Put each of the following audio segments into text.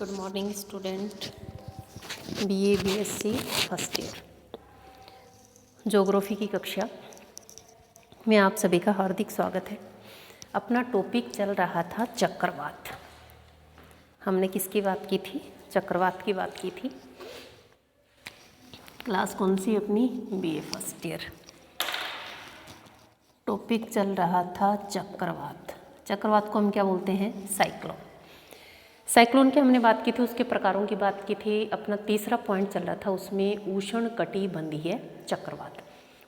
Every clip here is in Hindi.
Good morning student, BA BSc first year geography की कक्षा में आप सभी का हार्दिक स्वागत है। अपना टॉपिक चल रहा था चक्रवात। हमने किसकी बात की थी? चक्रवात की बात की थी। क्लास कौन सी अपनी? BA first year. टॉपिक चल रहा था चक्रवात। चक्रवात को हम क्या बोलते हैं? साइक्लोन। साइक्लोन की हमने बात की थी, उसके प्रकारों की बात की थी। अपना तीसरा पॉइंट चल रहा था, उसमें उष्णकटिबंधीय चक्रवात।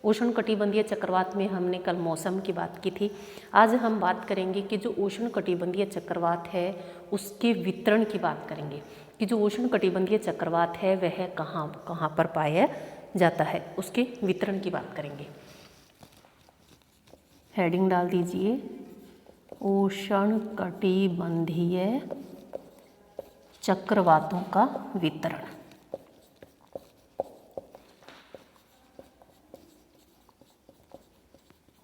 उष्णकटिबंधीय चक्रवात में हमने कल मौसम की बात की थी। आज हम बात करेंगे कि जो उष्णकटिबंधीय चक्रवात है उसके वितरण की बात करेंगे कि जो उष्णकटिबंधीय चक्रवात है वह कहाँ कहाँ पर पाया जाता है, उसके वितरण की बात करेंगे। हेडिंग डाल दीजिए, उष्णकटिबंधीय चक्रवातों का वितरण।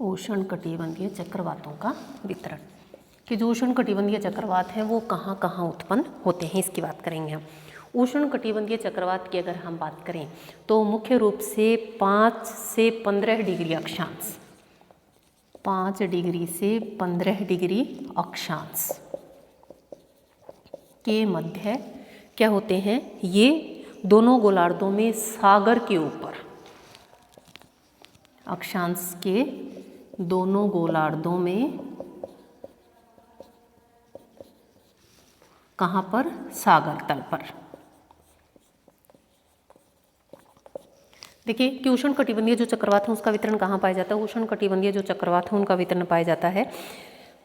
उष्णकटिबंधीय चक्रवातों का वितरण कि जो उष्णकटिबंधीय चक्रवात है वो कहाँ कहाँ उत्पन्न होते हैं, इसकी बात करेंगे हम। उष्णकटिबंधीय चक्रवात की अगर हम बात करें तो मुख्य रूप से 5 से 15 डिग्री अक्षांश, 5 डिग्री से 15 डिग्री अक्षांश के मध्य क्या होते हैं? ये दोनों गोलार्धों में सागर के ऊपर, अक्षांश के दोनों गोलार्धों में कहाँ पर? सागर तल पर। देखिए कि उष्णकटिबंधीय जो चक्रवात है उसका वितरण कहाँ पाया जाता है? उष्णकटिबंधीय जो चक्रवात है उनका वितरण पाया जाता है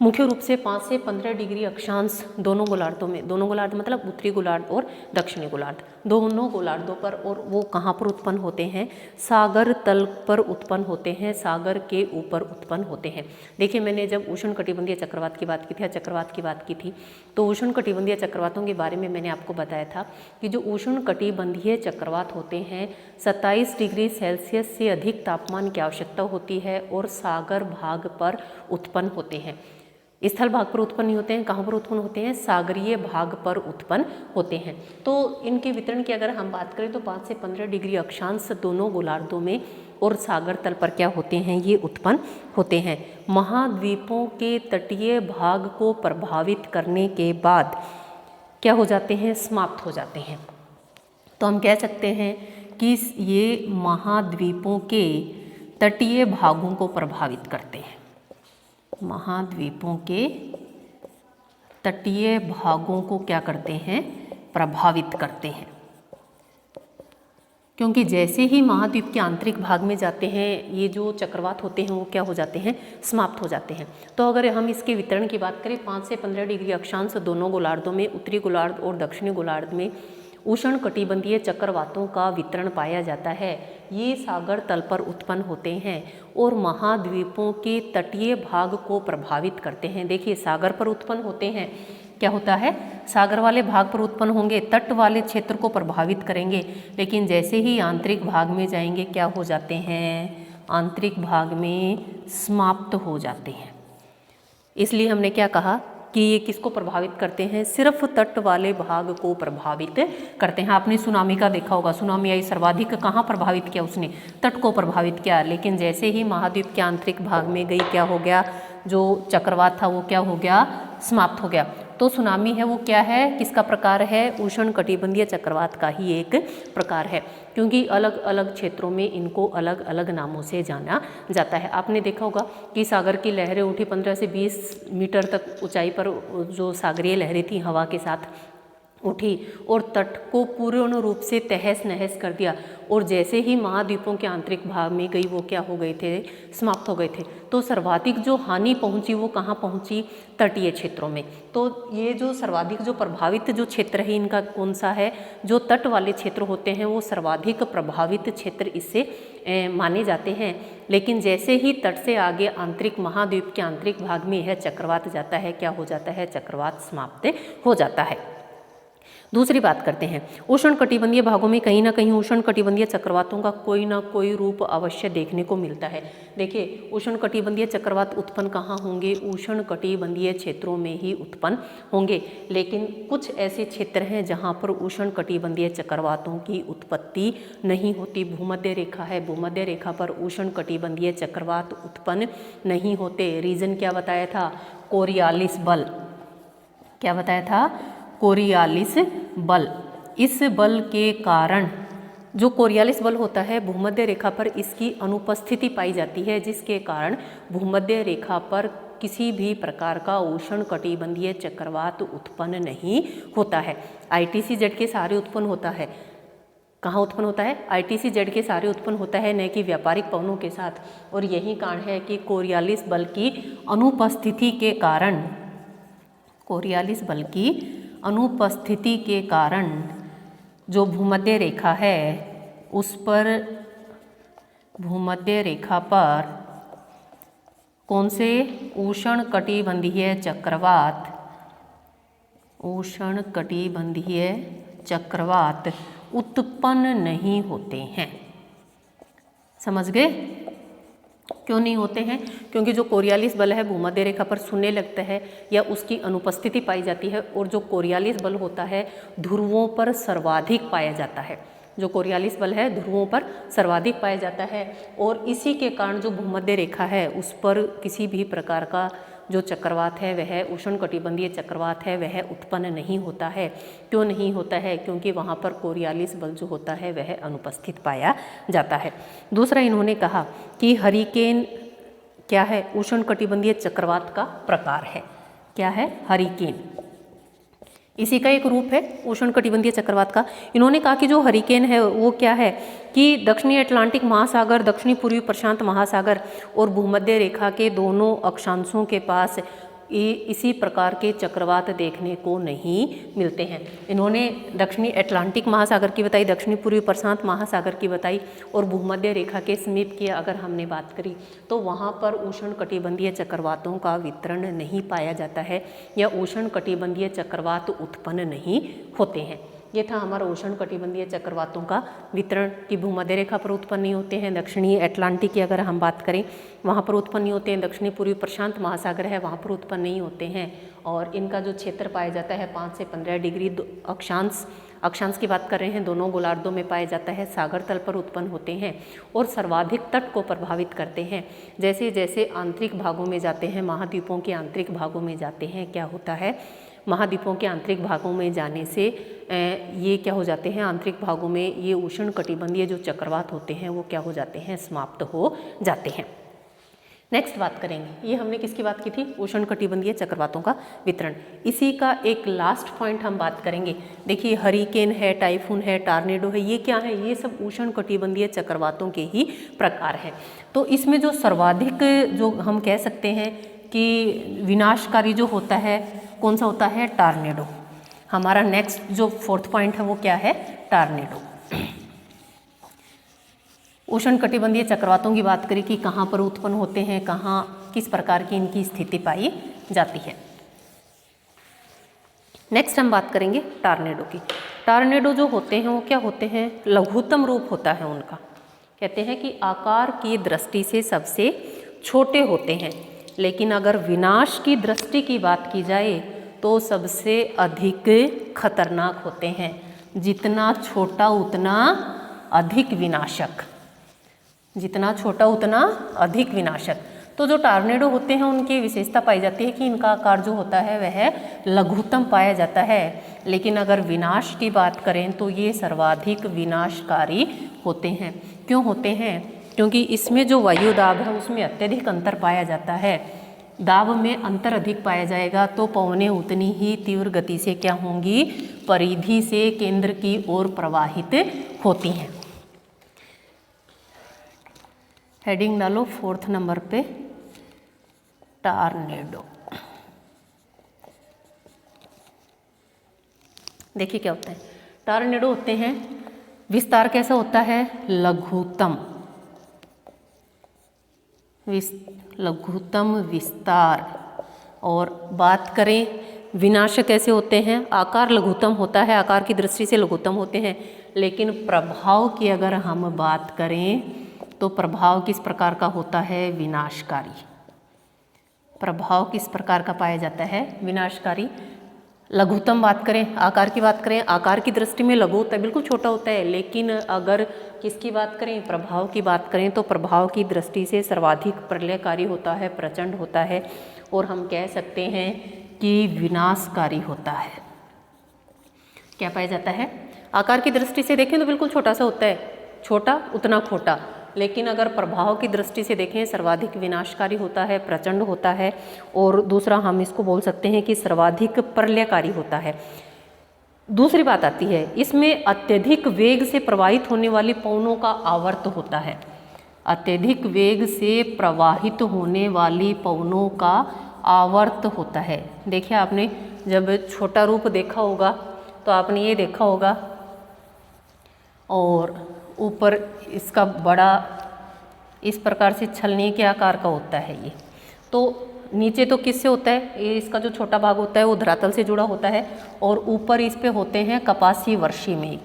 मुख्य रूप से 5 से 15 डिग्री अक्षांश दोनों गोलार्धों में। दोनों गोलार्ध मतलब उत्तरी गोलार्ध और दक्षिणी गोलार्ध, दोनों गोलार्धों पर। और वो कहाँ पर उत्पन्न होते हैं? सागर तल पर उत्पन्न होते हैं, सागर के ऊपर उत्पन्न होते हैं। देखिए मैंने जब उष्णकटिबंधीय चक्रवात की बात की थी या चक्रवात की बात की थी तो उष्णकटिबंधीय चक्रवातों के बारे में मैंने आपको बताया था कि जो उष्णकटिबंधीय चक्रवात होते हैं 27 डिग्री सेल्सियस से अधिक तापमान की आवश्यकता होती है और सागर भाग पर उत्पन्न होते हैं। स्थल भाग पर उत्पन्न नहीं होते हैं। कहाँ पर उत्पन्न होते हैं? सागरीय भाग पर उत्पन्न होते हैं। तो इनके वितरण की अगर हम बात करें तो 5 से 15 डिग्री अक्षांश दोनों गोलार्धों में और सागर तल पर क्या होते हैं? ये उत्पन्न होते हैं। महाद्वीपों के तटीय भाग को प्रभावित करने के बाद क्या हो जाते हैं? समाप्त हो जाते हैं। तो हम कह सकते हैं कि ये महाद्वीपों के तटीय भागों को प्रभावित करते हैं। महाद्वीपों के तटीय भागों को क्या करते हैं? प्रभावित करते हैं। क्योंकि जैसे ही महाद्वीप के आंतरिक भाग में जाते हैं ये जो चक्रवात होते हैं वो क्या हो जाते हैं? समाप्त हो जाते हैं। तो अगर हम इसके वितरण की बात करें 5 से 15 डिग्री अक्षांश दोनों गोलार्धों में, उत्तरी गोलार्ध और दक्षिणी गोलार्ध में उष्णकटिबंधीय चक्रवातों का वितरण पाया जाता है। ये सागर तल पर उत्पन्न होते हैं और महाद्वीपों के तटीय भाग को प्रभावित करते हैं। देखिए सागर पर उत्पन्न होते हैं, क्या होता है? सागर वाले भाग पर उत्पन्न होंगे, तट वाले क्षेत्र को प्रभावित करेंगे, लेकिन जैसे ही आंतरिक भाग में जाएंगे क्या हो जाते हैं? आंतरिक भाग में समाप्त हो जाते हैं। इसलिए हमने क्या कहा कि ये किसको प्रभावित करते हैं? सिर्फ तट वाले भाग को प्रभावित करते हैं। आपने सुनामी का देखा होगा, सुनामी आई, सर्वाधिक कहाँ प्रभावित किया उसने? तट को प्रभावित किया। लेकिन जैसे ही महाद्वीप के आंतरिक भाग में गई क्या हो गया? जो चक्रवात था वो क्या हो गया? समाप्त हो गया। तो सुनामी है वो क्या है? किसका प्रकार है? उष्णकटिबंधीय चक्रवात का ही एक प्रकार है, क्योंकि अलग अलग क्षेत्रों में इनको अलग अलग नामों से जाना जाता है। आपने देखा होगा कि सागर की लहरें उठी 15 से 20 मीटर तक ऊंचाई पर, जो सागरीय लहरें थी हवा के साथ उठी और तट को पूर्ण रूप से तहस नहस कर दिया। और जैसे ही महाद्वीपों के आंतरिक भाग में गई वो क्या हो गए थे? समाप्त हो गए थे। तो सर्वाधिक जो हानि पहुंची वो कहाँ पहुंची? तटीय क्षेत्रों में। तो ये जो सर्वाधिक जो प्रभावित जो क्षेत्र है इनका कौन सा है? जो तट वाले क्षेत्र होते हैं वो सर्वाधिक प्रभावित क्षेत्र इससे माने जाते हैं। लेकिन जैसे ही तट से आगे आंतरिक महाद्वीप के आंतरिक भाग में यह चक्रवात जाता है, क्या हो जाता है? चक्रवात समाप्त हो जाता है। दूसरी बात करते हैं, उष्णकटिबंधीय भागों में कहीं ना कहीं उष्णकटिबंधीय चक्रवातों का कोई ना कोई रूप अवश्य देखने को मिलता है। देखिए, उष्णकटिबंधीय चक्रवात उत्पन्न कहाँ होंगे? उष्णकटिबंधीय क्षेत्रों में ही उत्पन्न होंगे। लेकिन कुछ ऐसे क्षेत्र हैं जहाँ पर उष्णकटिबंधीय चक्रवातों की उत्पत्ति नहीं होती। भूमध्य रेखा है, भूमध्य रेखा पर उष्णकटिबंधीय चक्रवात उत्पन्न नहीं होते। रीजन क्या बताया था? कोरियालिस बल। क्या बताया था? कोरियालिस बल। इस बल के कारण, जो कोरियालिस बल होता है, भूमध्य रेखा पर इसकी अनुपस्थिति पाई जाती है, जिसके कारण भूमध्य रेखा पर किसी भी प्रकार का उष्णकटिबंधीय चक्रवात उत्पन्न नहीं होता है। ITCZ के सहारे उत्पन्न होता है। कहाँ उत्पन्न होता है? ITCZ के सहारे उत्पन्न होता है, न कि व्यापारिक पवनों के साथ। और यही कारण है कि कोरियालिस बल की अनुपस्थिति के कारण, कोरियालिस बल की अनुपस्थिति के कारण जो भूमध्य रेखा है उस पर, भूमध्य रेखा पर कौन से उष्णकटिबंधीय चक्रवात, उष्णकटिबंधीय चक्रवात उत्पन्न नहीं होते हैं। समझ गए? क्यों नहीं होते हैं? क्योंकि जो कोरियालिस बल है भूमध्य रेखा पर शून्य लगता है या उसकी अनुपस्थिति पाई जाती है, और जो कोरियालिस बल होता है ध्रुवों पर सर्वाधिक पाया जाता है। जो कोरियालिस बल है ध्रुवों पर सर्वाधिक पाया जाता है, और इसी के कारण जो भूमध्य रेखा है उस पर किसी भी प्रकार का जो चक्रवात है, वह उष्णकटिबंधीय चक्रवात है, वह उत्पन्न नहीं होता है। क्यों नहीं होता है? क्योंकि वहाँ पर कोरियालिस बल जो होता है वह अनुपस्थित पाया जाता है। दूसरा इन्होंने कहा कि हरिकेन क्या है? उष्णकटिबंधीय चक्रवात का प्रकार है। क्या है? हरिकेन। इसी का एक रूप है उष्णकटिबंधीय चक्रवात का। इन्होंने कहा कि जो हरिकेन है वो क्या है कि दक्षिणी अटलांटिक महासागर, दक्षिणी पूर्वी प्रशांत महासागर और भूमध्य रेखा के दोनों अक्षांशों के पास इसी प्रकार के चक्रवात देखने को नहीं मिलते हैं। इन्होंने दक्षिणी अटलांटिक महासागर की बताई, दक्षिणी पूर्वी प्रशांत महासागर की बताई, और भूमध्य रेखा के समीप की अगर हमने बात करी तो वहाँ पर उष्णकटिबंधीय चक्रवातों का वितरण नहीं पाया जाता है या उष्णकटिबंधीय चक्रवात उत्पन्न नहीं होते हैं। ये था हमारा उष्णकटिबंधीय चक्रवातों का वितरण कि भूमध्य रेखा पर उत्पन्न नहीं होते हैं। दक्षिणी अटलांटिक की अगर हम बात करें वहाँ पर उत्पन्न नहीं होते हैं। दक्षिणी पूर्वी प्रशांत महासागर है वहाँ पर उत्पन्न नहीं होते हैं, और इनका जो क्षेत्र पाया जाता है 5 से 15 डिग्री अक्षांश की बात कर रहे हैं, दोनों गोलार्धों में पाया जाता है। सागर तल पर उत्पन्न होते हैं और सर्वाधिक तट को प्रभावित करते हैं। जैसे जैसे आंतरिक भागों में जाते हैं, महाद्वीपों के आंतरिक भागों में जाते हैं, क्या होता है? महाद्वीपों के आंतरिक भागों में जाने से ये क्या हो जाते हैं? आंतरिक भागों में ये उष्णकटिबंधीय जो चक्रवात होते हैं वो क्या हो जाते हैं? समाप्त हो जाते हैं। नेक्स्ट बात करेंगे, ये हमने किसकी बात की थी? उष्णकटिबंधीय चक्रवातों का वितरण। इसी का एक लास्ट पॉइंट हम बात करेंगे। देखिए, हरिकेन है, टाइफून है, टॉर्नेडो है, ये क्या है? ये सब उष्णकटिबंधीय चक्रवातों के ही प्रकार हैं। तो इसमें जो सर्वाधिक, जो हम कह सकते हैं कि विनाशकारी जो होता है, कौन सा होता है? टॉर्नेडो। हमारा नेक्स्ट जो 4th पॉइंट है वो क्या है? टॉर्नेडो। उष्णकटिबंधीय चक्रवातों की बात करें कि कहाँ पर उत्पन्न होते हैं, कहाँ किस प्रकार की इनकी स्थिति पाई जाती है। नेक्स्ट हम बात करेंगे टॉर्नेडो की। टॉर्नेडो जो होते हैं वो क्या होते हैं? लघुत्तम रूप होता है उनका। कहते हैं कि आकार की दृष्टि से सबसे छोटे होते हैं, लेकिन अगर विनाश की दृष्टि की बात की जाए तो सबसे अधिक खतरनाक होते हैं। जितना छोटा उतना अधिक विनाशक, जितना छोटा उतना अधिक विनाशक। तो जो टॉर्नेडो होते हैं उनकी विशेषता पाई जाती है कि इनका आकार जो होता है वह लघुत्तम पाया जाता है, लेकिन अगर विनाश की बात करें तो ये सर्वाधिक विनाशकारी होते हैं। क्यों होते हैं? क्योंकि इसमें जो वायु दाब है उसमें अत्यधिक अंतर पाया जाता है। दाब में अंतर अधिक पाया जाएगा तो पवनें उतनी ही तीव्र गति से क्या होंगी? परिधि से केंद्र की ओर प्रवाहित होती हैं। हेडिंग डालो 4th नंबर पे, टॉर्नेडो। देखिए क्या होता है? टॉर्नेडो होते हैं, विस्तार कैसा होता है? लघुत्तम, लघुत्तम विस्तार। और बात करें विनाशक कैसे होते हैं? आकार लघुत्तम होता है, आकार की दृष्टि से लघुत्तम होते हैं, लेकिन प्रभाव की अगर हम बात करें तो प्रभाव किस प्रकार का होता है? विनाशकारी। प्रभाव किस प्रकार का पाया जाता है? विनाशकारी। लघुत्तम बात करें, आकार की बात करें, आकार की दृष्टि में लघु होता है, बिल्कुल छोटा होता है, लेकिन अगर किसकी बात करें? प्रभाव की बात करें तो प्रभाव की दृष्टि से सर्वाधिक प्रलयकारी होता है, प्रचंड होता है, और हम कह सकते हैं कि विनाशकारी होता है। क्या पाया जाता है? आकार की दृष्टि से देखें तो बिल्कुल छोटा सा होता है, छोटा उतना खोटा, लेकिन अगर प्रभाव की दृष्टि से देखें सर्वाधिक विनाशकारी होता है, प्रचंड होता है, और दूसरा हम इसको बोल सकते हैं कि सर्वाधिक प्रलयकारी होता है। दूसरी बात आती है, इसमें अत्यधिक वेग से प्रवाहित होने वाली पवनों का आवर्त होता है। अत्यधिक वेग से प्रवाहित होने वाली पवनों का आवर्त होता है। देखिए, आपने जब छोटा रूप देखा होगा तो आपने ये देखा होगा, और ऊपर इसका बड़ा इस प्रकार से छलनी के आकार का होता है ये। तो नीचे तो किससे होता है? ये इसका जो छोटा भाग होता है वो धरातल से जुड़ा होता है, और ऊपर इस पे होते हैं कपासी वर्षी मेघ।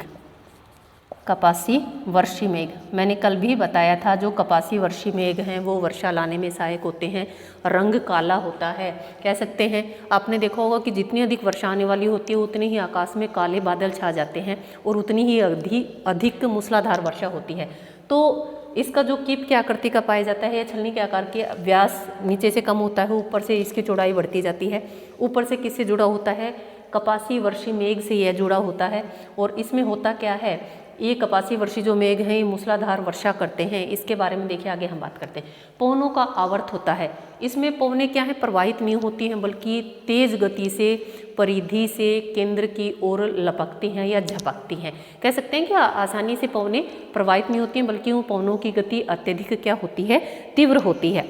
कपासी वर्षी मेघ मैंने कल भी बताया था, जो कपासी वर्षी मेघ हैं वो वर्षा लाने में सहायक होते हैं। रंग काला होता है, कह सकते हैं। आपने देखा होगा कि जितनी अधिक वर्षा आने वाली होती है उतनी ही आकाश में काले बादल छा जाते हैं, और उतनी ही अधिक मूसलाधार वर्षा होती है। तो इसका जो कीप की आकृति का पाया जाता है, या छलनी के आकार के, व्यास नीचे से कम होता है, ऊपर से इसकी चौड़ाई बढ़ती जाती है। ऊपर से किससे जुड़ा होता है? कपासी वर्षी मेघ से यह जुड़ा होता है। और इसमें होता क्या है? ये कपासी वर्षी जो मेघ हैं ये मूसलाधार वर्षा करते हैं। इसके बारे में देखिए, आगे हम बात करते हैं। पवनों का आवर्त होता है। इसमें पवनें क्या है? प्रवाहित नहीं होती हैं, बल्कि तेज गति से परिधि से केंद्र की ओर लपकती हैं या झपकती हैं। कह सकते हैं कि आसानी से पवनें प्रवाहित नहीं होती हैं, बल्कि उन पवनों की गति अत्यधिक क्या होती है? तीव्र होती है।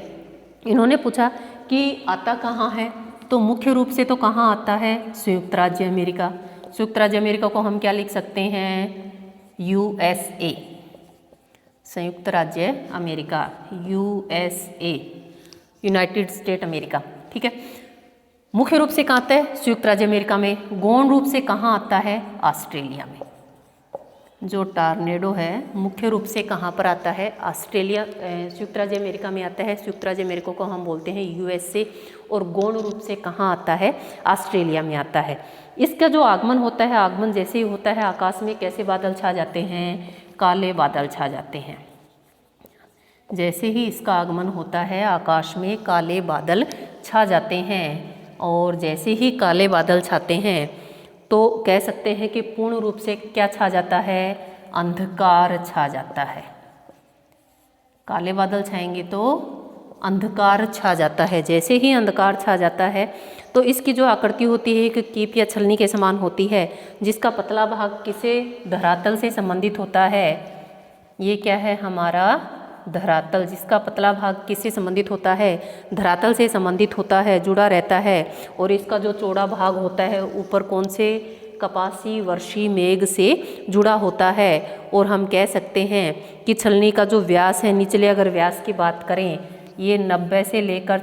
इन्होंने पूछा कि आता कहाँ है, तो मुख्य रूप से तो कहाँ आता है? संयुक्त राज्य अमेरिका। संयुक्त राज्य अमेरिका को हम क्या लिख सकते हैं? USA, संयुक्त राज्य America, USA, United state America. ठीक है, मुख्य रूप से कहाँ आता है? संयुक्त राज्य अमेरिका में। गौण रूप से कहाँ आता है? ऑस्ट्रेलिया में। जो टॉर्नेडो है मुख्य रूप से कहाँ पर आता है? ऑस्ट्रेलिया, संयुक्त राज्य अमेरिका में आता है। संयुक्त राज्य अमेरिका को हम बोलते हैं USA, और गौण रूप से कहाँ आता है? ऑस्ट्रेलिया में आता है। इसका जो आगमन होता है, आगमन जैसे ही होता है आकाश में कैसे बादल छा जाते हैं? काले बादल छा जाते हैं। जैसे ही इसका आगमन होता है आकाश में काले बादल छा जाते हैं, और जैसे ही काले बादल छाते हैं तो कह सकते हैं कि पूर्ण रूप से क्या छा जाता है? अंधकार छा जाता है। काले बादल छाएंगे तो अंधकार छा जाता है। जैसे ही अंधकार छा जाता है तो इसकी जो आकृति होती है एक कीप या छलनी के समान होती है, जिसका पतला भाग किसे? धरातल से संबंधित होता है। ये क्या है? हमारा धरातल। जिसका पतला भाग किससे संबंधित होता है? धरातल से संबंधित होता है, जुड़ा रहता है। और इसका जो चौड़ा भाग होता है ऊपर कौन से? कपासी वर्षी मेघ से जुड़ा होता है। और हम कह सकते हैं कि छलनी का जो व्यास है, निचले अगर व्यास की बात करें, ये 90 से लेकर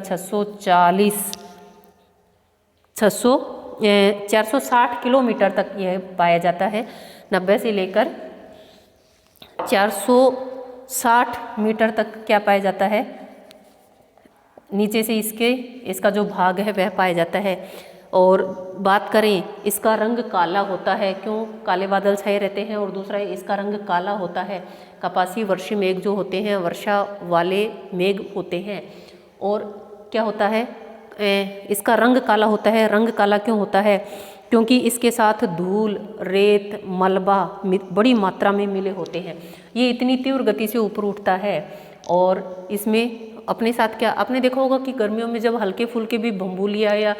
460 किलोमीटर तक यह पाया जाता है। 90 से लेकर 460 मीटर तक क्या पाया जाता है? नीचे से इसका जो भाग है वह पाया जाता है। और बात करें, इसका रंग काला होता है। क्यों? काले बादल छाए रहते हैं, और दूसरा इसका रंग काला होता है। कपासी वर्षी मेघ जो होते हैं वर्षा वाले मेघ होते हैं। और क्या होता है? इसका रंग काला होता है। रंग काला क्यों होता है? क्योंकि इसके साथ धूल, रेत, मलबा बड़ी मात्रा में मिले होते हैं। ये इतनी तीव्र गति से ऊपर उठता है, और इसमें अपने साथ क्या, आपने देखा होगा कि गर्मियों में जब हल्के फुल्के भी बम्बूलिया या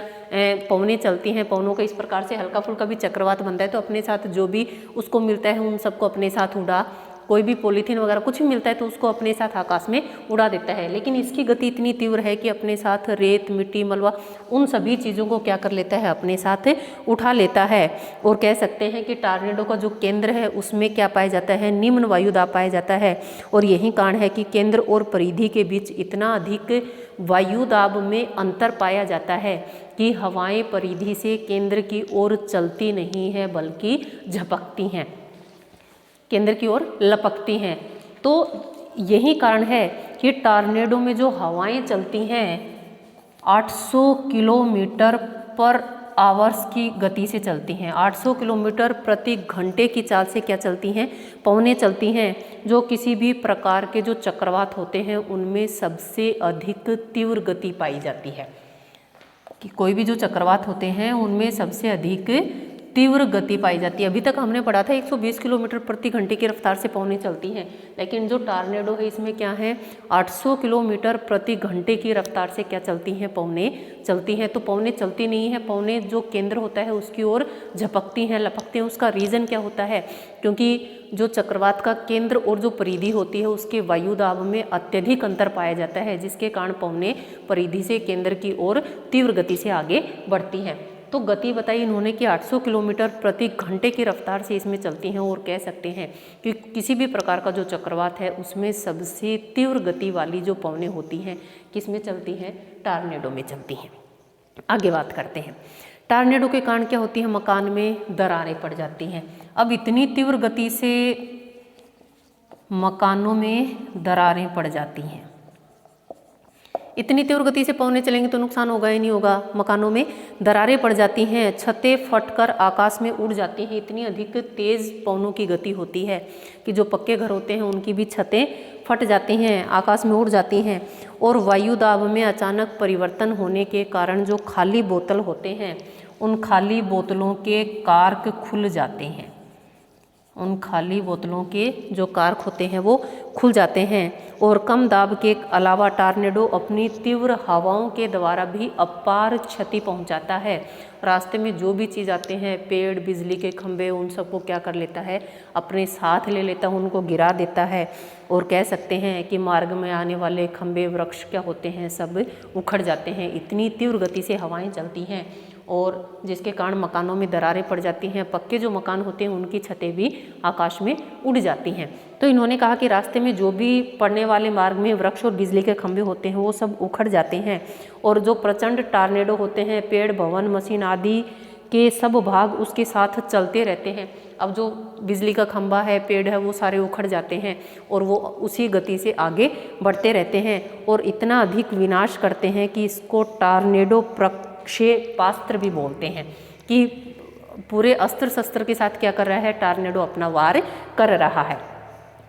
पवनें चलती हैं, पवनों का इस प्रकार से हल्का फुल्का भी चक्रवात बनता है, तो अपने साथ जो भी उसको मिलता है उन सबको अपने साथ उड़ा कोई भी पॉलीथीन वगैरह कुछ भी मिलता है तो उसको अपने साथ आकाश में उड़ा देता है। लेकिन इसकी गति इतनी तीव्र है कि अपने साथ रेत, मिट्टी, मलबा उन सभी चीज़ों को क्या कर लेता है, अपने साथ उठा लेता है। और कह सकते हैं कि टॉर्नेडो का जो केंद्र है उसमें क्या पाया जाता है, निम्न वायुदाब पाया जाता है। और यही कारण है कि केंद्र और परिधि के बीच इतना अधिक वायुदाब में अंतर पाया जाता है कि हवाएं परिधि से केंद्र की ओर चलती नहीं है बल्कि झपकती हैं, केंद्र की ओर लपकती हैं। तो यही कारण है कि टॉर्नेडो में जो हवाएं चलती हैं 800 किलोमीटर पर आवर्स की गति से चलती हैं। 800 किलोमीटर प्रति घंटे की चाल से क्या चलती हैं, पवनें चलती हैं, जो किसी भी प्रकार के जो चक्रवात होते हैं उनमें सबसे अधिक तीव्र गति पाई जाती है। कि कोई भी जो चक्रवात होते हैं उनमें सबसे अधिक तीव्र गति पाई जाती है। अभी तक हमने पढ़ा था 120 किलोमीटर प्रति घंटे की रफ्तार से पवनें चलती हैं, लेकिन जो टॉर्नेडो है इसमें क्या है, 800 किलोमीटर प्रति घंटे की रफ्तार से क्या चलती हैं, पवनें चलती हैं। तो पवनें चलती नहीं है, पवनें जो केंद्र होता है उसकी ओर झपकती हैं, लपकती हैं। उसका रीज़न क्या होता है, क्योंकि जो चक्रवात का केंद्र और जो परिधि होती है उसके वायुदाब में अत्यधिक अंतर पाया जाता है, जिसके कारण पवनें परिधि से केंद्र की ओर तीव्र गति से आगे बढ़ती हैं। तो गति बताई इन्होंने कि 800 किलोमीटर प्रति घंटे की रफ्तार से इसमें चलती हैं। और कह सकते हैं कि किसी भी प्रकार का जो चक्रवात है उसमें सबसे तीव्र गति वाली जो पवनें होती हैं किस में चलती हैं, टॉर्नेडो में चलती हैं। आगे बात करते हैं, टॉर्नेडो के कारण क्या होती है, मकान में दरारें पड़ जाती हैं। अब इतनी तीव्र गति से मकानों में दरारें पड़ जाती हैं, इतनी तीव्र गति से पवनें चलेंगी तो नुकसान होगा ही नहीं होगा। मकानों में दरारें पड़ जाती हैं, छतें फटकर आकाश में उड़ जाती हैं। इतनी अधिक तेज़ पवनों की गति होती है कि जो पक्के घर होते हैं उनकी भी छतें फट जाती हैं, आकाश में उड़ जाती हैं। और वायुदाब में अचानक परिवर्तन होने के कारण जो खाली बोतल होते हैं उन खाली बोतलों के कार्क खुल जाते हैं, उन खाली बोतलों के जो कार्क होते हैं वो खुल जाते हैं। और कम दाब के अलावा टॉर्नेडो अपनी तीव्र हवाओं के द्वारा भी अपार क्षति पहुंचाता है। रास्ते में जो भी चीज़ आते हैं, पेड़, बिजली के खंभे, उन सबको क्या कर लेता है, अपने साथ ले लेता है, उनको गिरा देता है। और कह सकते हैं कि मार्ग में आने वाले खंभे, वृक्ष क्या होते हैं, सब उखड़ जाते हैं। इतनी तीव्र गति से हवाएं चलती हैं और जिसके कारण मकानों में दरारें पड़ जाती हैं। पक्के जो मकान होते हैं उनकी छतें भी आकाश में उड़ जाती हैं। तो इन्होंने कहा कि रास्ते में जो भी पड़ने वाले मार्ग में वृक्ष और बिजली के खंभे होते हैं वो सब उखड़ जाते हैं। और जो प्रचंड टॉर्नेडो होते हैं, पेड़, भवन, मशीन आदि के सब भाग उसके साथ चलते रहते हैं। अब जो बिजली का खंभा है, पेड़ है, वो सारे उखड़ जाते हैं और वो उसी गति से आगे बढ़ते रहते हैं और इतना अधिक विनाश करते हैं कि इसको टॉर्नेडो प्रक्षेपास्त्र भी बोलते हैं। कि पूरे अस्त्र शस्त्र के साथ क्या कर रहा है, टॉर्नेडो अपना वार कर रहा है।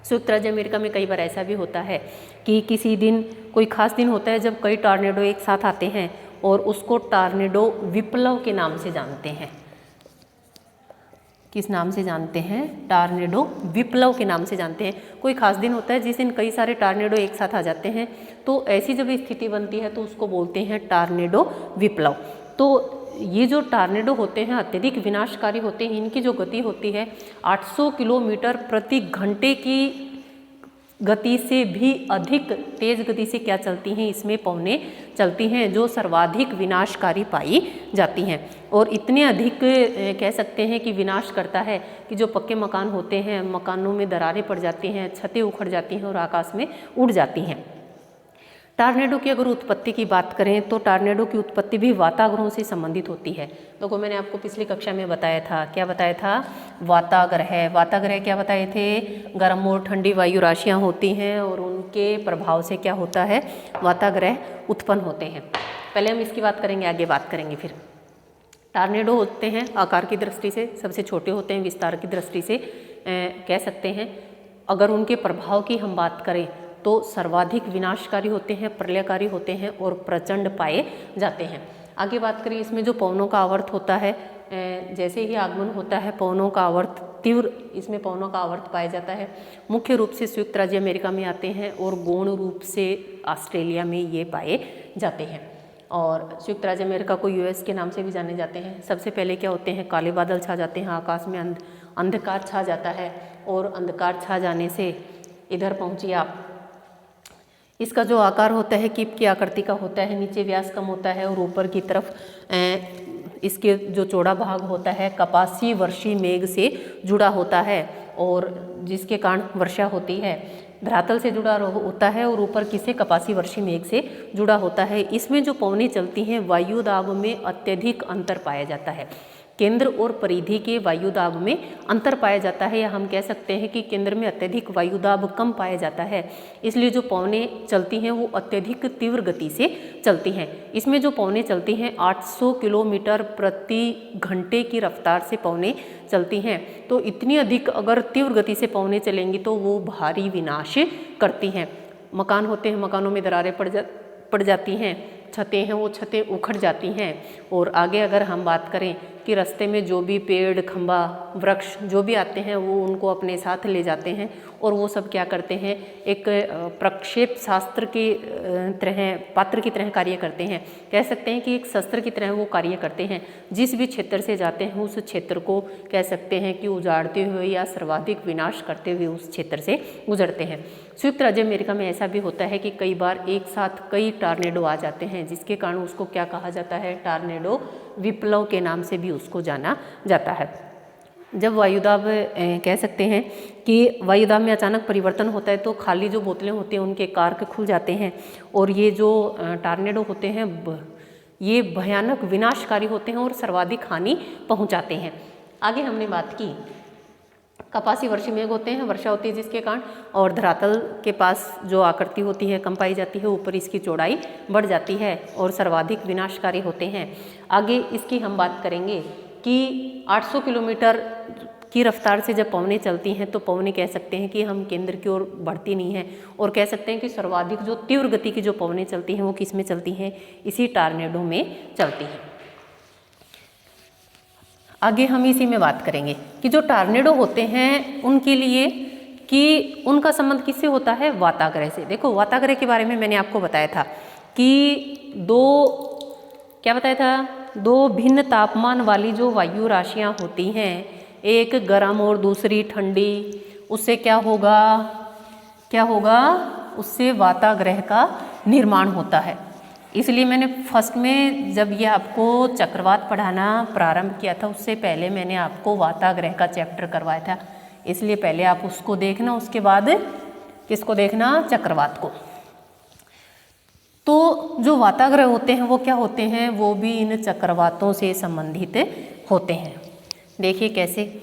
संयुक्त राज्य अमेरिका में कई बार ऐसा भी होता है कि किसी दिन कोई खास दिन होता है जब कई टॉर्नेडो एक साथ आते हैं और उसको टॉर्नेडो विप्लव के नाम से जानते हैं। किस नाम से जानते हैं, टॉर्नेडो विप्लव के नाम से जानते हैं। कोई खास दिन होता है जिस दिन कई सारे टॉर्नेडो एक साथ आ जाते हैं, तो ऐसी जब स्थिति बनती है तो उसको बोलते हैं टॉर्नेडो विप्लव। तो ये जो टॉर्नेडो होते हैं अत्यधिक विनाशकारी होते हैं। इनकी जो गति होती है 800 किलोमीटर प्रति घंटे की गति से भी अधिक तेज गति से क्या चलती हैं, इसमें पवनें चलती हैं, जो सर्वाधिक विनाशकारी पाई जाती हैं। और इतने अधिक कह सकते हैं कि विनाश करता है कि जो पक्के मकान होते हैं, मकानों में दरारें पड़ जाती हैं, छतें उखड़ जाती हैं और आकाश में उड़ जाती हैं। टॉर्नेडो की अगर उत्पत्ति की बात करें तो टॉर्नेडो की उत्पत्ति भी वाताग्रहों से संबंधित होती है। देखो मैंने आपको पिछली कक्षा में बताया था, क्या बताया था, वाताग्रह। वाताग्रह क्या बताए थे, गर्म और ठंडी वायु राशियाँ होती हैं और उनके प्रभाव से क्या होता है, वाताग्रह उत्पन्न होते हैं। पहले हम इसकी बात करेंगे, आगे बात करेंगे फिर। टॉर्नेडो होते हैं आकार की दृष्टि से सबसे छोटे होते हैं, विस्तार की दृष्टि से कह सकते हैं। अगर उनके प्रभाव की हम बात करें तो सर्वाधिक विनाशकारी होते हैं, प्रलयकारी होते हैं और प्रचंड पाए जाते हैं। आगे बात करें, इसमें जो पवनों का आवर्त होता है, जैसे ही आगमन होता है पवनों का आवर्त तीव्र, इसमें पवनों का आवर्त पाया जाता है। मुख्य रूप से संयुक्त राज्य अमेरिका में आते हैं और गौण रूप से ऑस्ट्रेलिया में ये पाए जाते हैं। और संयुक्त राज्य अमेरिका को यूएस के नाम से भी जाने जाते हैं। सबसे पहले क्या होते हैं, काले बादल छा जाते हैं, आकाश में अंधकार छा जाता है, और अंधकार छा जाने से इधर पहुंची आप। इसका जो आकार होता है कीप की आकृति का होता है, नीचे व्यास कम होता है और ऊपर की तरफ इसके जो चौड़ा भाग होता है कपासी वर्षी मेघ से जुड़ा होता है और जिसके कारण वर्षा होती है। धरातल से जुड़ा होता है और ऊपर किसे कपासी वर्षी मेघ से जुड़ा होता है। इसमें जो पवनें चलती हैं वायु दाब में अत्यधिक अंतर पाया जाता है। केंद्र और परिधि के वायु दाब में अंतर पाया जाता है, या हम कह सकते हैं कि केंद्र में अत्यधिक वायु दाब कम पाया जाता है, इसलिए जो पवनें चलती हैं वो अत्यधिक तीव्र गति से चलती हैं। इसमें जो पवनें चलती हैं 800 किलोमीटर प्रति घंटे की रफ्तार से पवनें चलती हैं। तो इतनी अधिक अगर तीव्र गति से पवनें चलेंगी तो वो भारी विनाश करती हैं। मकान होते हैं, मकानों में दरारें पड़ जाती हैं, छतें हैं वो छतें उखड़ जाती हैं। और आगे अगर हम बात करें कि रास्ते में जो भी पेड़, खंभा, वृक्ष जो भी आते हैं वो उनको अपने साथ ले जाते हैं और वो सब क्या करते हैं, एक प्रक्षेप शास्त्र की तरह, पात्र की तरह कार्य करते हैं। कह सकते हैं कि एक शस्त्र की तरह वो कार्य करते हैं। जिस भी क्षेत्र से जाते हैं उस क्षेत्र को कह सकते हैं कि उजाड़ते हुए या सर्वाधिक विनाश करते हुए उस क्षेत्र से गुजरते हैं। संयुक्त राज्य अमेरिका में ऐसा भी होता है कि कई बार एक साथ कई टॉर्नेडो आ जाते हैं, जिसके कारण उसको क्या कहा जाता है, टॉर्नेडो विप्लव के नाम से भी उसको जाना जाता है। जब वायुदाब कह सकते हैं कि वायुदाब में अचानक परिवर्तन होता है तो खाली जो बोतलें होती हैं उनके कारक खुल जाते हैं और ये जो टॉर्नेडो होते हैं ये भयानक विनाशकारी होते हैं और सर्वाधिक हानि पहुंचाते हैं। आगे हमने बात की कपासी वर्षी मेघ होते हैं, वर्षा होती है जिसके कारण, और धरातल के पास जो आकृति होती है कम पाई जाती है, ऊपर इसकी चौड़ाई बढ़ जाती है और सर्वाधिक विनाशकारी होते हैं। आगे इसकी हम बात करेंगे कि 800 किलोमीटर की रफ्तार से जब पवनें चलती हैं तो पवनें कह सकते हैं कि हम केंद्र की ओर बढ़ती नहीं हैं और कह सकते हैं कि सर्वाधिक जो तीव्र गति की जो पवनें चलती हैं वो किस में चलती हैं, इसी टॉर्नेडो में चलती हैं। आगे हम इसी में बात करेंगे कि जो टॉर्नेडो होते हैं उनके लिए कि उनका संबंध किससे होता है, वाताग्रह से। देखो वाताग्रह के बारे में मैंने आपको बताया था कि दो भिन्न तापमान वाली जो वायु राशियां होती हैं, एक गर्म और दूसरी ठंडी, उससे क्या होगा, उससे वाताग्रह का निर्माण होता है। इसलिए मैंने फर्स्ट में जब ये आपको चक्रवात पढ़ाना प्रारंभ किया था उससे पहले मैंने आपको वाताग्रह का चैप्टर करवाया था, इसलिए पहले आप उसको देखना, उसके बाद किसको देखना, चक्रवात को। तो जो वाताग्रह होते हैं वो क्या होते हैं, वो भी इन चक्रवातों से संबंधित होते हैं। देखिए कैसे,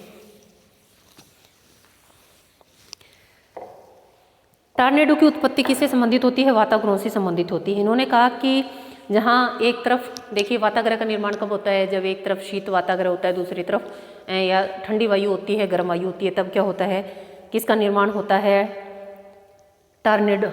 टॉर्नेडो की उत्पत्ति किससे संबंधित होती है, वाताग्रहों से संबंधित होती है। इन्होंने कहा कि जहाँ एक तरफ देखिए वाताग्रह का निर्माण कब होता है, जब एक तरफ शीत वाताग्रह होता है, दूसरी तरफ या ठंडी वायु होती है, गर्म वायु होती है, तब क्या होता है, किसका निर्माण होता है, टॉर्नेडो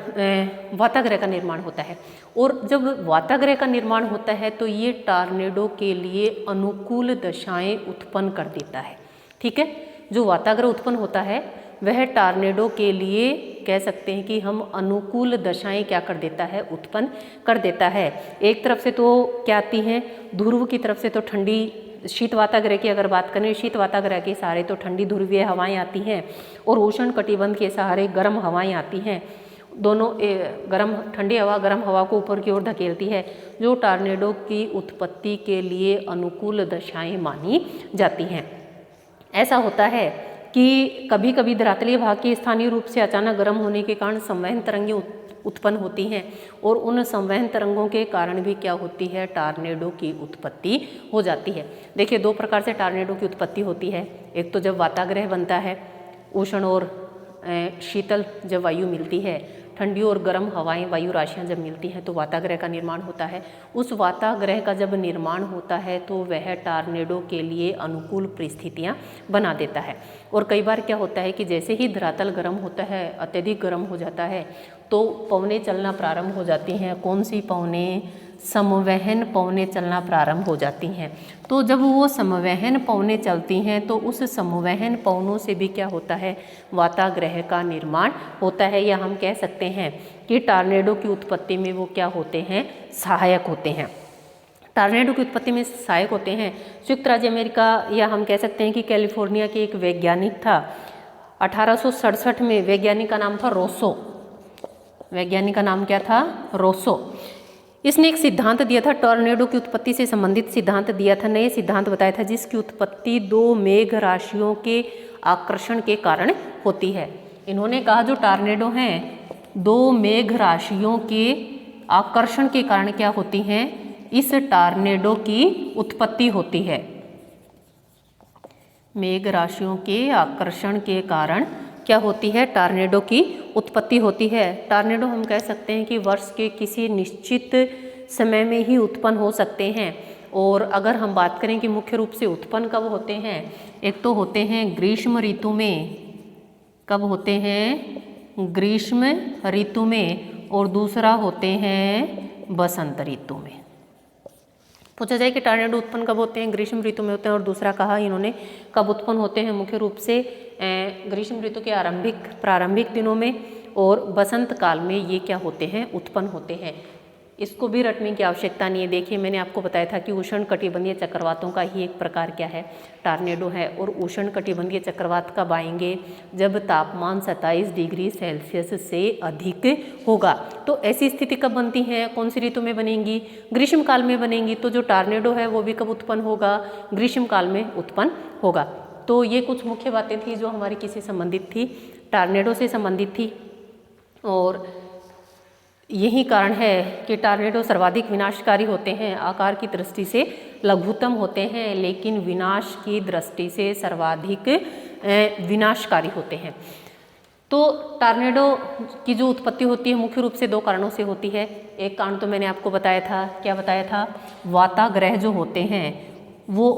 वाताग्रह का निर्माण होता है। और जब वाताग्रह का निर्माण होता है तो ये टॉर्नेडो के लिए अनुकूल दशाएं उत्पन्न कर देता है। ठीक है, जो वाताग्रह उत्पन्न होता है वह टॉर्नेडो के लिए कह सकते हैं कि हम अनुकूल दशाएं क्या कर देता है, उत्पन्न कर देता है। एक तरफ से तो क्या आती हैं, ध्रुव की तरफ से तो ठंडी शीत वाताग्रह की अगर बात करें, शीत वाताग्रह के सहारे तो ठंडी ध्रुवीय हवाएं आती हैं और उष्ण कटिबंध के सहारे गर्म हवाएं आती हैं। दोनों ठंडी हवा गर्म हवा को ऊपर की ओर धकेलती है, जो टॉर्नेडो की उत्पत्ति के लिए अनुकूल दशाएं मानी जाती हैं। ऐसा होता है कि कभी कभी धरातलीय भाग के स्थानीय रूप से अचानक गर्म होने के कारण संवहन तरंगें उत्पन्न होती हैं और उन संवहन तरंगों के कारण भी क्या होती है, टॉर्नेडो की उत्पत्ति हो जाती है। देखिए दो प्रकार से टॉर्नेडो की उत्पत्ति होती है। एक तो जब वाताग्रह बनता है, उष्ण और शीतल जब वायु मिलती है, ठंडी और गर्म हवाएं वायु राशियां जब मिलती हैं तो वाताग्रह का निर्माण होता है। उस वाताग्रह का जब निर्माण होता है तो वह टॉर्नेडो के लिए अनुकूल परिस्थितियां बना देता है। और कई बार क्या होता है कि जैसे ही धरातल गर्म होता है, अत्यधिक गर्म हो जाता है, तो पवनें चलना प्रारंभ हो जाती हैं। कौन सी पवनें, समवहन पवनें चलना प्रारंभ हो जाती हैं। तो जब वो समवहन पवनें चलती हैं तो उस समवहन पवनों से भी क्या होता है, वाताग्रह का निर्माण होता है, या हम कह सकते हैं कि टॉर्नेडो की उत्पत्ति में वो क्या होते हैं, सहायक होते हैं। टॉर्नेडो की उत्पत्ति में सहायक होते हैं। संयुक्त राज्य अमेरिका या हम कह सकते हैं कि कैलिफोर्निया के एक वैज्ञानिक था, 1867 में वैज्ञानिक का नाम था रोसो। वैज्ञानिक का नाम क्या था? रोसो। इसने एक सिद्धांत दिया था, टॉर्नेडो की उत्पत्ति से संबंधित सिद्धांत दिया था, नए सिद्धांत बताया था, जिसकी उत्पत्ति दो मेघ राशियों के आकर्षण के कारण होती है। इन्होंने कहा जो टॉर्नेडो हैं दो मेघ राशियों के आकर्षण के कारण क्या होती हैं? इस टॉर्नेडो की उत्पत्ति होती है। मेघ राशियों के आकर्षण के कारण क्या होती है? टॉर्नेडो की उत्पत्ति होती है। टॉर्नेडो हम कह सकते हैं कि वर्ष के किसी निश्चित समय में ही उत्पन्न हो सकते हैं। और अगर हम बात करें कि मुख्य रूप से उत्पन्न कब होते हैं, एक तो होते हैं ग्रीष्म ऋतु में। कब होते हैं? ग्रीष्म ऋतु में। और दूसरा होते हैं बसंत ऋतु में। पूछा जाए कि टॉर्नेडो उत्पन्न कब होते हैं? ग्रीष्म ऋतु में होते हैं। और दूसरा कहा इन्होंने कब उत्पन्न होते हैं? मुख्य रूप से ग्रीष्म ऋतु के प्रारंभिक दिनों में और बसंत काल में ये क्या होते हैं? उत्पन्न होते हैं। इसको भी रटने की आवश्यकता नहीं है। देखिए मैंने आपको बताया था कि उष्ण कटिबंधीय चक्रवातों का ही एक प्रकार क्या है? टॉर्नेडो है। और उष्ण कटिबंधीय चक्रवात कब आएंगे? जब तापमान 27 डिग्री सेल्सियस से अधिक होगा। तो ऐसी स्थिति कब बनती है? कौन सी ऋतु में बनेंगी? ग्रीष्म काल में बनेंगी। तो जो टॉर्नेडो है वो भी कब उत्पन्न होगा? ग्रीष्म काल में उत्पन्न होगा। तो ये कुछ मुख्य बातें थी जो हमारी किससे संबंधित थी? टॉर्नेडो से संबंधित थी। और यही कारण है कि टॉर्नेडो सर्वाधिक विनाशकारी होते हैं। आकार की दृष्टि से लघुतम होते हैं, लेकिन विनाश की दृष्टि से सर्वाधिक विनाशकारी होते हैं। तो टॉर्नेडो की जो उत्पत्ति होती है मुख्य रूप से दो कारणों से होती है। एक कारण तो मैंने आपको बताया था, क्या बताया था? वाताग्रह जो होते हैं वो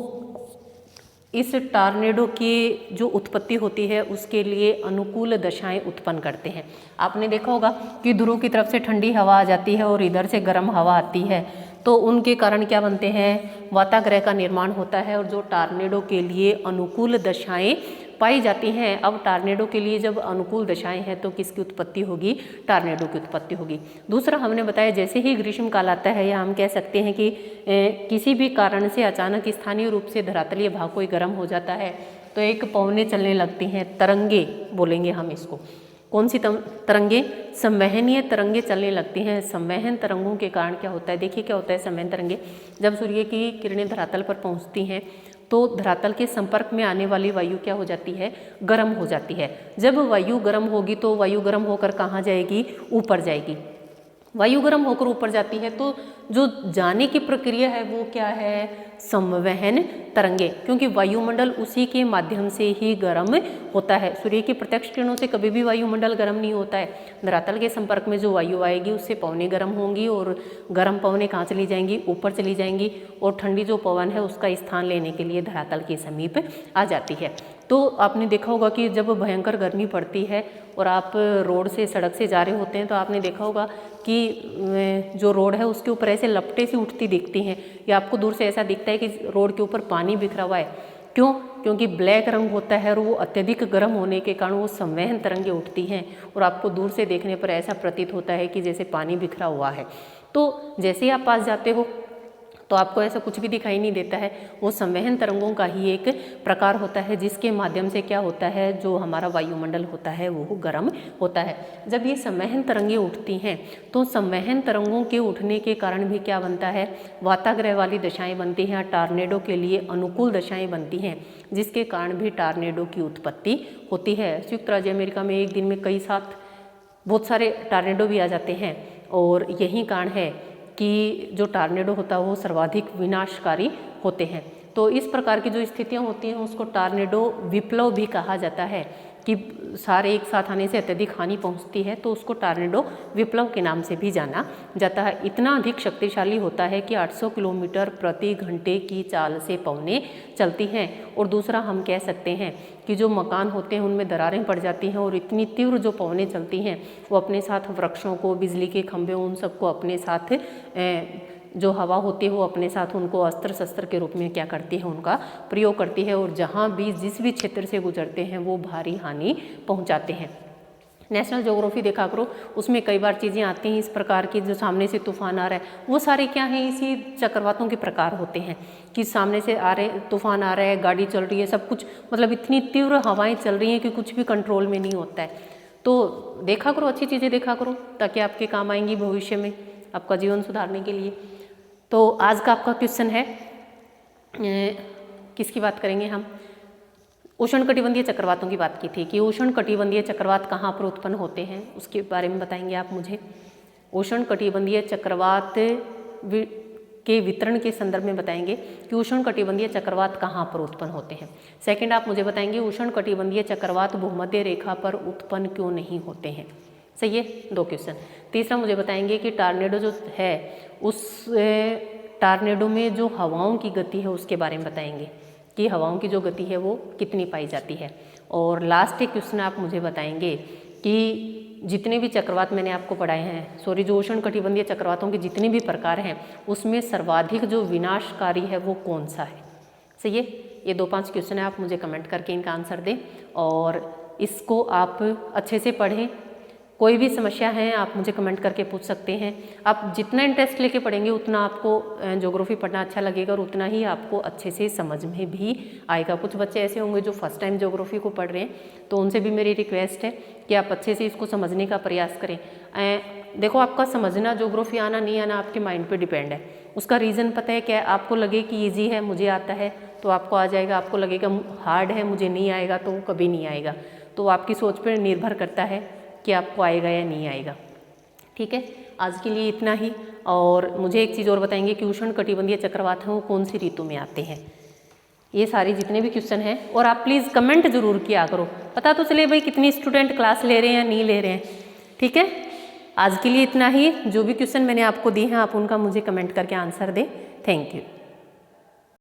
इस टॉर्नेडो की जो उत्पत्ति होती है उसके लिए अनुकूल दशाएं उत्पन्न करते हैं। आपने देखा होगा कि ध्रुव की तरफ से ठंडी हवा आ जाती है और इधर से गर्म हवा आती है, तो उनके कारण क्या बनते हैं? वाताग्रह का निर्माण होता है और जो टॉर्नेडो के लिए अनुकूल दशाएं पाई जाती हैं। अब टॉर्नेडो के लिए जब अनुकूल दशाएं हैं तो किसकी उत्पत्ति होगी? टॉर्नेडो की उत्पत्ति होगी। दूसरा हमने बताया जैसे ही ग्रीष्म काल आता है या हम कह सकते हैं कि किसी भी कारण से अचानक स्थानीय रूप से धरातलीय भाग कोई गर्म हो जाता है तो एक पवनें चलने लगती हैं, तरंगे बोलेंगे हम इसको। कौन सी तरंगे? संवहनीय तरंगे चलने लगती हैं। संवहन तरंगों के कारण क्या होता है? देखिए क्या होता है संवहन तरंगे, जब सूर्य की किरणें धरातल पर पहुंचती हैं तो धरातल के संपर्क में आने वाली वायु क्या हो जाती है? गर्म हो जाती है। जब वायु गर्म होगी तो वायु गर्म होकर कहाँ जाएगी? ऊपर जाएगी। वायु गर्म होकर ऊपर जाती है तो जो जाने की प्रक्रिया है वो क्या है? संवहन तरंगे, क्योंकि वायुमंडल उसी के माध्यम से ही गर्म होता है। सूर्य की प्रत्यक्ष किरणों से कभी भी वायुमंडल गर्म नहीं होता है। धरातल के संपर्क में जो वायु आएगी उससे पवनें गर्म होंगी और गर्म पवनें कहाँ चली जाएंगी? ऊपर चली जाएंगी। और ठंडी जो पवन है उसका स्थान लेने के लिए धरातल के समीप आ जाती है। तो आपने देखा होगा कि जब भयंकर गर्मी पड़ती है और आप रोड से सड़क से जा रहे होते हैं तो आपने देखा होगा कि जो रोड है उसके ऊपर ऐसे लपटें सी उठती दिखती हैं, या आपको दूर से ऐसा दिखता है कि रोड के ऊपर पानी बिखरा हुआ है। क्यों? क्योंकि ब्लैक रंग होता है और वो अत्यधिक गर्म होने के कारण वो संवहन तरंगे उठती हैं और आपको दूर से देखने पर ऐसा प्रतीत होता है कि जैसे पानी बिखरा हुआ है। तो जैसे ही आप पास जाते हो तो आपको ऐसा कुछ भी दिखाई नहीं देता है। वो संवहन तरंगों का ही एक प्रकार होता है जिसके माध्यम से क्या होता है? जो हमारा वायुमंडल होता है वो गर्म होता है। जब ये संवहन तरंगें उठती हैं तो संवहन तरंगों के उठने के कारण भी क्या बनता है? वाताग्रह वाली दशाएं बनती हैं। टॉर्नेडो के लिए अनुकूल दशाएं बनती हैं जिसके कारण भी टॉर्नेडो की उत्पत्ति होती है। संयुक्त राज्य अमेरिका में एक दिन में बहुत सारे टॉर्नेडो भी आ जाते हैं और यही कारण है कि जो टॉर्नेडो होता है वो सर्वाधिक विनाशकारी होते हैं। तो इस प्रकार की जो स्थितियां होती हैं उसको टॉर्नेडो विप्लव भी कहा जाता है कि सारे एक साथ आने से अत्यधिक हानि पहुंचती है, तो उसको टॉर्नेडो विप्लव के नाम से भी जाना जाता है। इतना अधिक शक्तिशाली होता है कि 800 किलोमीटर प्रति घंटे की चाल से पवनें चलती हैं। और दूसरा हम कह सकते हैं कि जो मकान होते हैं उनमें दरारें पड़ जाती हैं और इतनी तीव्र जो पवनें चलती हैं वो अपने साथ वृक्षों को, बिजली के खंभे, उन सबको अपने साथ जो हवा होती है वो अपने साथ उनको अस्त्र शस्त्र के रूप में क्या करती है? उनका प्रयोग करती है और जहाँ भी जिस भी क्षेत्र से गुजरते हैं वो भारी हानि पहुँचाते हैं। नेशनल ज्योग्राफी देखा करो, उसमें कई बार चीज़ें आती हैं इस प्रकार की, जो सामने से तूफान आ रहा है, वो सारे क्या हैं, इसी चक्रवातों के प्रकार होते हैं कि सामने से आ रहे तूफान आ रहा है, गाड़ी चल रही है, सब कुछ मतलब इतनी तीव्र हवाएं चल रही हैं कि कुछ भी कंट्रोल में नहीं होता है। तो देखा करो, अच्छी चीज़ें देखा करो, ताकि आपके काम आएंगी भविष्य में, आपका जीवन सुधारने के लिए। तो आज का आपका क्वेश्चन है, किसकी बात करेंगे हम, उष्णकटिबंधीय चक्रवातों की बात की थी कि उष्णकटिबंधीय चक्रवात कहाँ पर उत्पन्न होते हैं, उसके बारे में बताएंगे आप मुझे। उष्णकटिबंधीय चक्रवात के वितरण के संदर्भ में बताएंगे कि उष्णकटिबंधीय चक्रवात कहाँ पर उत्पन्न होते हैं। सेकंड, आप मुझे बताएंगे उष्णकटिबंधीय चक्रवात भूमध्य रेखा पर उत्पन्न क्यों नहीं होते हैं। सही है, 2 क्वेश्चन। तीसरा, मुझे बताएंगे कि टॉर्नेडो जो है, उस टॉर्नेडो में जो हवाओं की गति है उसके बारे में बताएंगे कि हवाओं की जो गति है वो कितनी पाई जाती है। और लास्ट एक क्वेश्चन आप मुझे बताएंगे कि जितने भी चक्रवात मैंने आपको पढ़ाए हैं, जो उष्णकटिबंधीय चक्रवातों के जितने भी प्रकार हैं, उसमें सर्वाधिक जो विनाशकारी है वो कौन सा है। सही है, ये 2-5 क्वेश्चन है, आप मुझे कमेंट करके इनका आंसर दें और इसको आप अच्छे से पढ़ें। कोई भी समस्या है आप मुझे कमेंट करके पूछ सकते हैं। आप जितना इंटरेस्ट लेके पढ़ेंगे उतना आपको ज्योग्राफी पढ़ना अच्छा लगेगा और उतना ही आपको अच्छे से समझ में भी आएगा। कुछ बच्चे ऐसे होंगे जो फर्स्ट टाइम ज्योग्राफी को पढ़ रहे हैं, तो उनसे भी मेरी रिक्वेस्ट है कि आप अच्छे से इसको समझने का प्रयास करें। देखो, आपका समझना, ज्योग्राफी आना नहीं आना आपके माइंड पे डिपेंड है। उसका रीज़न पता है क्या है, आपको लगे कि ईजी है, मुझे आता है, तो आपको आ जाएगा। आपको लगेगा हार्ड है, मुझे नहीं आएगा, तो वो कभी नहीं आएगा। तो आपकी सोच पर निर्भर करता है कि आपको आएगा या नहीं आएगा। ठीक है, आज के लिए इतना ही। और मुझे एक चीज़ और बताएंगे कि उष्णकटिबंधीय चक्रवात हैं वो कौन सी ऋतु में आते हैं। ये सारे जितने भी क्वेश्चन हैं, और आप प्लीज़ कमेंट जरूर किया करो, पता तो चले भाई कितनी स्टूडेंट क्लास ले रहे हैं या नहीं ले रहे हैं। ठीक है, आज के लिए इतना ही। जो भी क्वेश्चन मैंने आपको दिए हैं आप उनका मुझे कमेंट करके आंसर दें। Thank you.